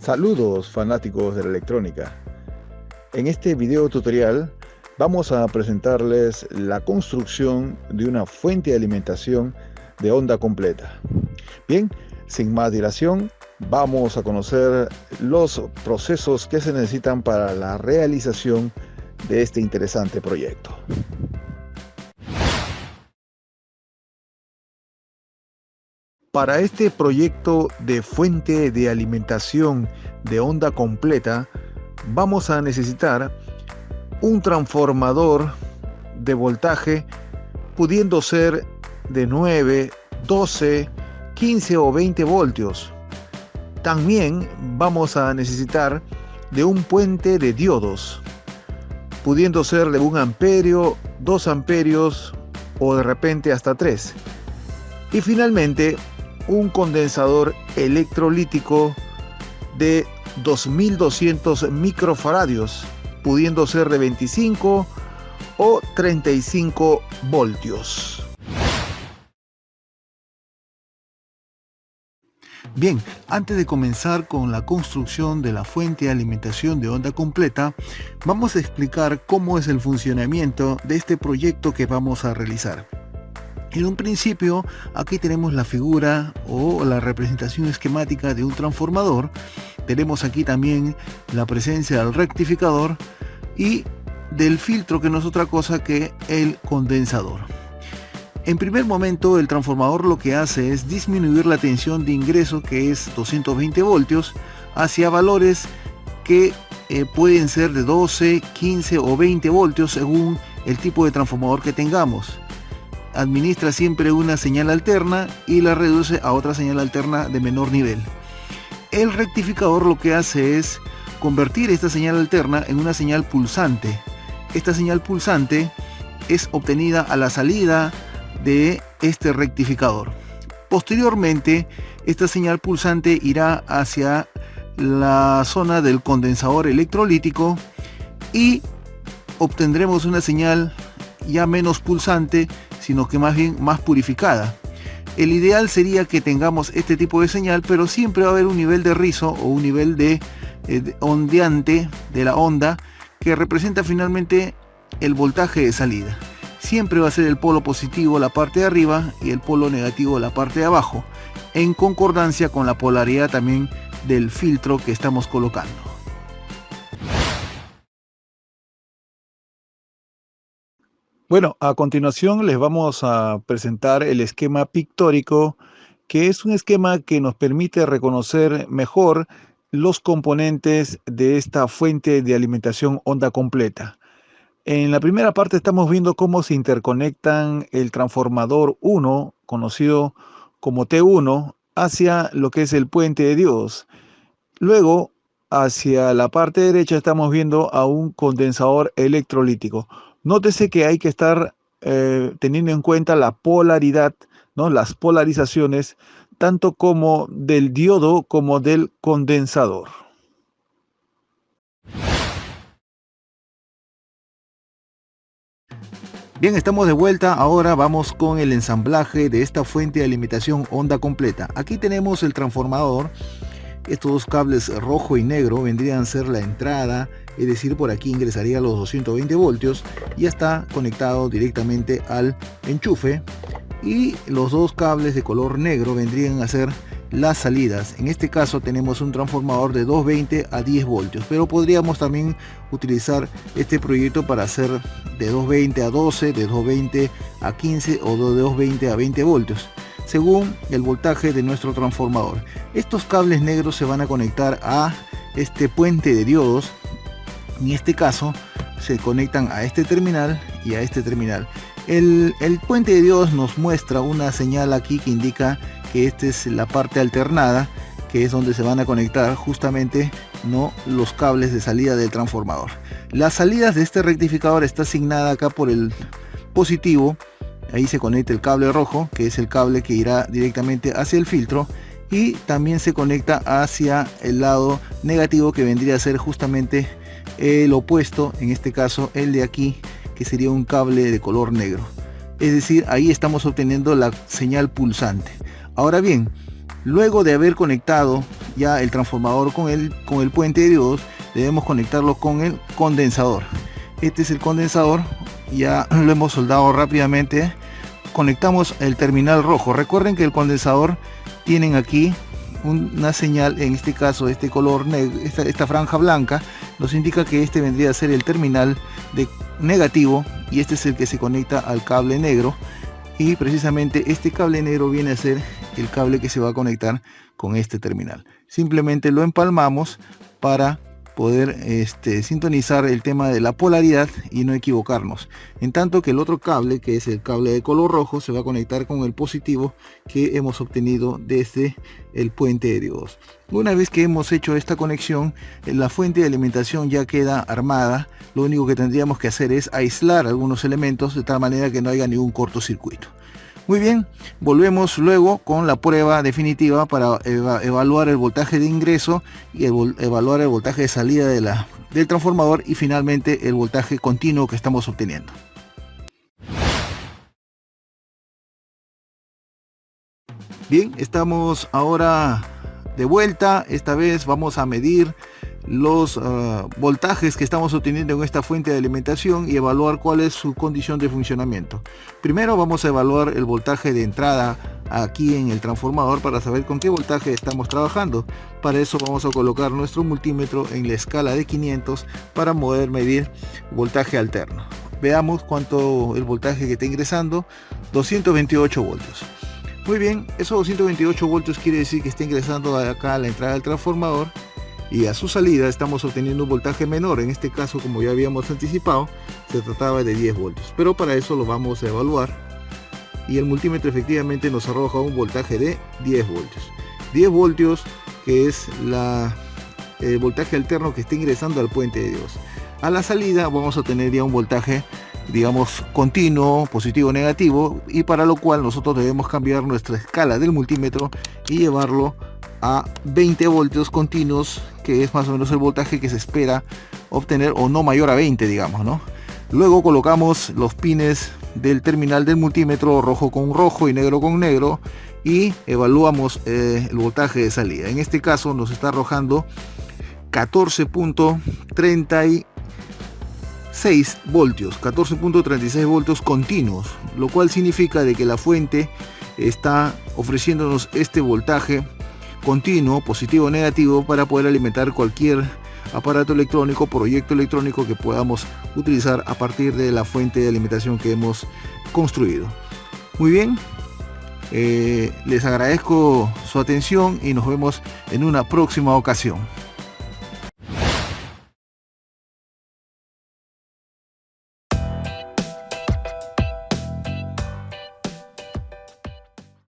Saludos fanáticos de la electrónica. En este video tutorial vamos a presentarles la construcción de una fuente de alimentación de onda completa. Bien, sin más dilación, vamos a conocer los procesos que se necesitan para la realización de este interesante proyecto. Para este proyecto de fuente de alimentación de onda completa, vamos a necesitar un transformador de voltaje pudiendo ser de 9, 12, 15 o 20 voltios. También vamos a necesitar de un puente de diodos, pudiendo ser de 1 amperio, 2 amperios o de repente hasta 3. Y finalmente, un condensador electrolítico de 2200 microfaradios, pudiendo ser de 25 o 35 voltios. Bien, antes de comenzar con la construcción de la fuente de alimentación de onda completa, vamos a explicar cómo es el funcionamiento de este proyecto que vamos a realizar. En un principio, aquí tenemos la figura o la representación esquemática de un transformador. Tenemos aquí también la presencia del rectificador y del filtro, que no es otra cosa que el condensador. En primer momento, el transformador lo que hace es disminuir la tensión de ingreso, que es 220 voltios, hacia valores que pueden ser de 12, 15 o 20 voltios según el tipo de transformador que tengamos. Administra siempre una señal alterna y la reduce a otra señal alterna de menor nivel. El rectificador lo que hace es convertir esta señal alterna en una señal pulsante. Esta señal pulsante es obtenida a la salida de este rectificador. Posteriormente, esta señal pulsante irá hacia la zona del condensador electrolítico y obtendremos una señal ya menos pulsante, sino que más bien más purificada. El ideal sería que tengamos este tipo de señal, pero siempre va a haber un nivel de rizo o un nivel de ondeante de la onda que representa finalmente el voltaje de salida. Siempre va a ser el polo positivo la parte de arriba y el polo negativo la parte de abajo, en concordancia con la polaridad también del filtro que estamos colocando. Bueno, a continuación les vamos a presentar el esquema pictórico, que es un esquema que nos permite reconocer mejor los componentes de esta fuente de alimentación onda completa. En la primera parte estamos viendo cómo se interconectan el transformador 1, conocido como T1, hacia lo que es el puente de diodos. Luego, hacia la parte derecha estamos viendo a un condensador electrolítico. Nótese que hay que estar teniendo en cuenta la polaridad, ¿no? Las polarizaciones, tanto como del diodo como del condensador. Bien, estamos de vuelta. Ahora vamos con el ensamblaje de esta fuente de alimentación onda completa. Aquí tenemos el transformador. Estos dos cables rojo y negro vendrían a ser la entrada, es decir, por aquí ingresaría los 220 voltios. Ya está conectado directamente al enchufe. Y los dos cables de color negro vendrían a ser las salidas. En este caso tenemos un transformador de 220 a 10 voltios, pero podríamos también utilizar este proyecto para hacer de 220 a 12, de 220 a 15 o de 220 a 20 voltios, según el voltaje de nuestro transformador. Estos cables negros se van a conectar a este puente de diodos. En este caso se conectan a este terminal y a este terminal. El puente de diodos nos muestra una señal aquí que indica que esta es la parte alternada, que es donde se van a conectar justamente los cables de salida del transformador. Las salidas de este rectificador está asignada acá por el positivo. Ahí se conecta el cable rojo, que es el cable que irá directamente hacia el filtro, y también se conecta hacia el lado negativo, que vendría a ser justamente el opuesto, en este caso el de aquí, que sería un cable de color negro. Es decir, ahí estamos obteniendo la señal pulsante. Ahora bien, luego de haber conectado ya el transformador con el puente de diodos, debemos conectarlo con el condensador. Este es el condensador, ya lo hemos soldado rápidamente. Conectamos el terminal rojo. Recuerden que el condensador tienen aquí una señal, en este caso este color negro, esta franja blanca nos indica que este vendría a ser el terminal de negativo, y este es el que se conecta al cable negro, y precisamente este cable negro viene a ser el cable que se va a conectar con este terminal. Simplemente lo empalmamos para poder sintonizar el tema de la polaridad y no equivocarnos, en tanto que el otro cable, que es el cable de color rojo, se va a conectar con el positivo que hemos obtenido desde el puente de diodos. Una vez que hemos hecho esta conexión, la fuente de alimentación ya queda armada. Lo único que tendríamos que hacer es aislar algunos elementos de tal manera que no haya ningún cortocircuito. Muy bien, volvemos luego con la prueba definitiva para evaluar el voltaje de ingreso y evaluar el voltaje de salida del transformador, y finalmente el voltaje continuo que estamos obteniendo. Bien, estamos ahora de vuelta. Esta vez vamos a medir los voltajes que estamos obteniendo en esta fuente de alimentación y evaluar cuál es su condición de funcionamiento. Primero vamos a evaluar el voltaje de entrada aquí en el transformador para saber con qué voltaje estamos trabajando. Para eso vamos a colocar nuestro multímetro en la escala de 500 para poder medir voltaje alterno. Veamos cuánto el voltaje que está ingresando: 228 voltios. Muy bien, esos 228 voltios quiere decir que está ingresando acá a la entrada del transformador, y a su salida estamos obteniendo un voltaje menor. En este caso, como ya habíamos anticipado, se trataba de 10 voltios, pero para eso lo vamos a evaluar, y el multímetro efectivamente nos arroja un voltaje de 10 voltios. 10 voltios, que es el voltaje alterno que está ingresando al puente de diodos. A la salida vamos a tener ya un voltaje, digamos, continuo, positivo o negativo, y para lo cual nosotros debemos cambiar nuestra escala del multímetro y llevarlo a 20 voltios continuos, que es más o menos el voltaje que se espera obtener, o no mayor a 20, digamos, ¿no? Luego colocamos los pines del terminal del multímetro, rojo con rojo y negro con negro, y evaluamos el voltaje de salida. En este caso nos está arrojando 14.36 voltios, 14.36 voltios continuos, lo cual significa de que la fuente está ofreciéndonos este voltaje continuo, positivo o negativo, para poder alimentar cualquier aparato electrónico, proyecto electrónico que podamos utilizar a partir de la fuente de alimentación que hemos construido. Muy bien, les agradezco su atención y nos vemos en una próxima ocasión.